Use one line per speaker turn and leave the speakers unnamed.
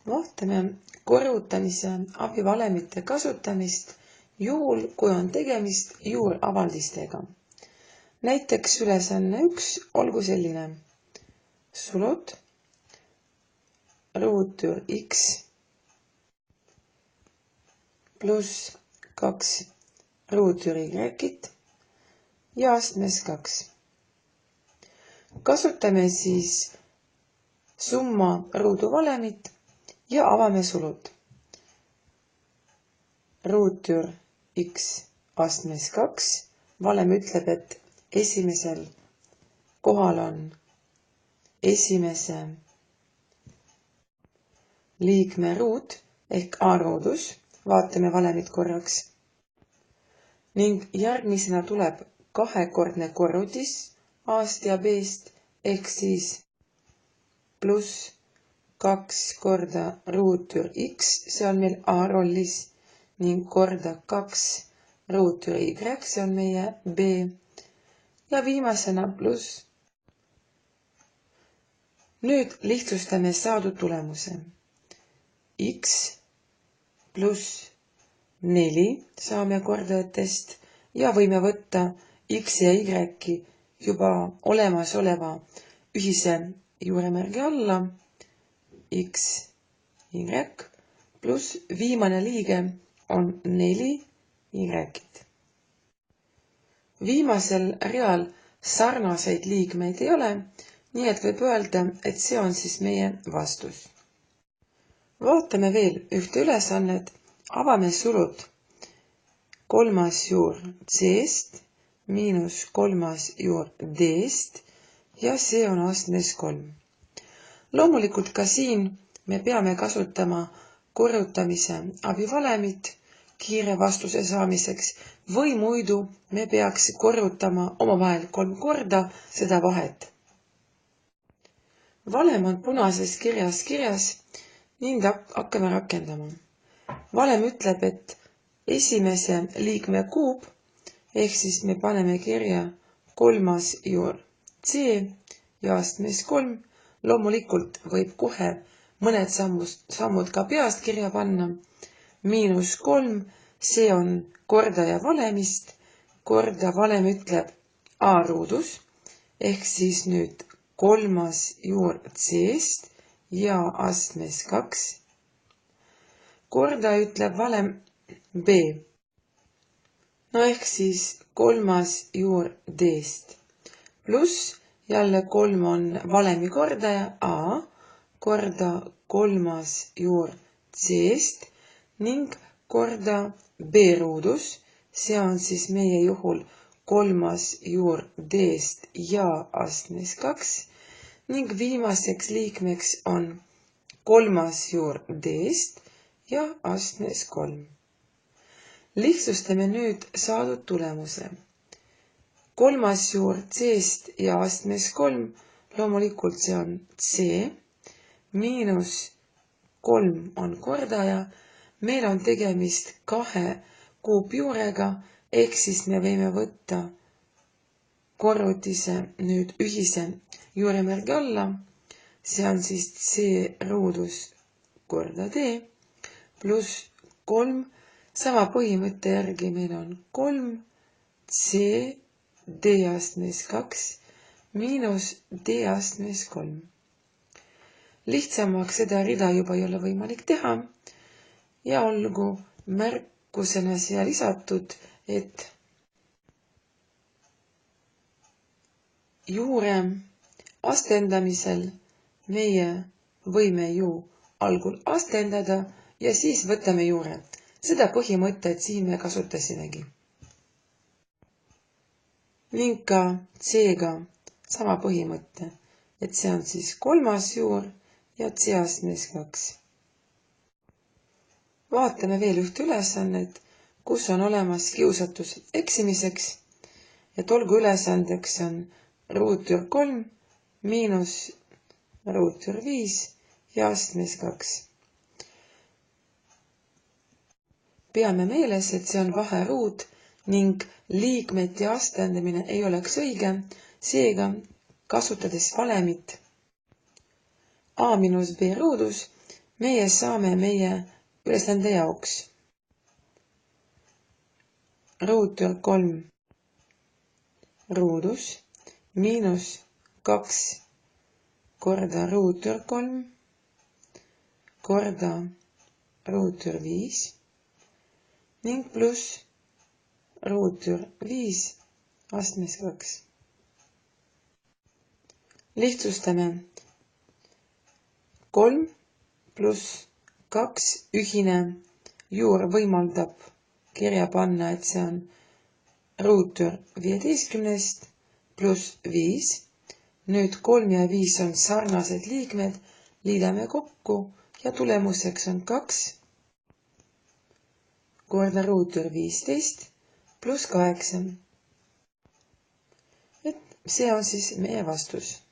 Vaatame korrutamise abivalemite kasutamist juhul, kui on tegemist juuravaldistega. Näiteks ülesanne 1 olgu selline. Sulud ruutüür x pluss 2 ruutüür y-it ja astmes 2. Kasutame siis summa ruuduvalemit ja avame sulud. Ruutüür x astmes 2. Valem ütleb, et esimesel kohal on esimese liikme ruut ehk A ruudus. Vaatame valemit korraks. Ning järgmisena tuleb kahekordne korrutis A-st ja B-st ehk siis pluss 2 korda ruutüür x, see on meil A rollis, ning korda 2 ruutüür y, see on meie B. Ja viimasena pluss. Nüüd lihtsustame saadud tulemuse. X pluss 4 saame kordajatest ja võime võtta x ja y juba olemasoleva ühise juuremärgi alla. X, y pluss viimane liige on 4 y-it. Viimasel real sarnaseid liikmeid ei ole, nii et võib öelda, et see on siis meie vastus. Vaatame veel ühte ülesannet. Avame sulud kolmas juur C-st miinus kolmas juur D-st ja see on astmes 3. Loomulikult ka siin me peame kasutama korrutamise abivalemit kiire vastuse saamiseks või muidu me peaks korrutama omavahel 3 korda seda vahet. Valem on punases kirjas ning hakkame rakendama. Valem ütleb, et esimese liikme kuup ehk siis me paneme kirja kolmas juur C ja astmes 3. Loomulikult võib kohe mõned sammud ka peast kirja panna. Miinus 3, see on kordaja valemist. Korda valem ütleb A ruudus ehk siis nüüd kolmas juur C-st ja astmes 2. Kordaja ütleb valem B. No ehk siis kolmas juur D-st. Pluss jälle 3 on valemi kordaja A korda kolmas juur C-st ning korda B ruudus. See on siis meie juhul kolmas juur D-st ja astmes 2 ning viimaseks liikmeks on kolmas juur D-st ja astmes 3. Lihtsustame nüüd saadud tulemuse. Kolmas juur C-st ja astmes 3, loomulikult see on C, miinus 3 on kordaja. Meil on tegemist 2 kuupjuurega, ehk siis me võime võtta korrutise nüüd ühise juuremärgi alla. See on siis C ruudus korda D pluss 3. Sama põhimõtte järgi meil on 3 C D astmes 2 miinus D astmes 3. Lihtsamaks seda rida juba ei ole võimalik teha ja olgu märkusena siia lisatud, et juure astendamisel meie võime ju algul astendada ja siis võtame juure. Seda põhimõttet siin me kasutasimegi. Ning ka C-ga sama põhimõte, et see on siis kolmas juur ja C astmes 2. Vaatame veel ühte ülesannet, kus on olemas kiusatus eksimiseks, et olgu ülesandeks on ruutüür 3 miinus ruutüür 5 ja astmes 2. Peame meeles, et see on vaheruut ning liikmete astendamine ei oleks õige, seega kasutades valemit A minus B ruudus meie saame meie ülesande jaoks ruutur 3 ruudus miinus 2 korda ruutur 3 korda ruutur 5 ning pluss ruutur 5 astmes 2. Lihtsustame 3 pluss 2 ühine juur võimaldab kirja panna, et see on ruutur 15 pluss 5. Nüüd 3 ja 5 on sarnased liikmed, liidame kokku ja tulemuseks on 2 korda ruutur 15 pluss 8. Et see on siis meie vastus.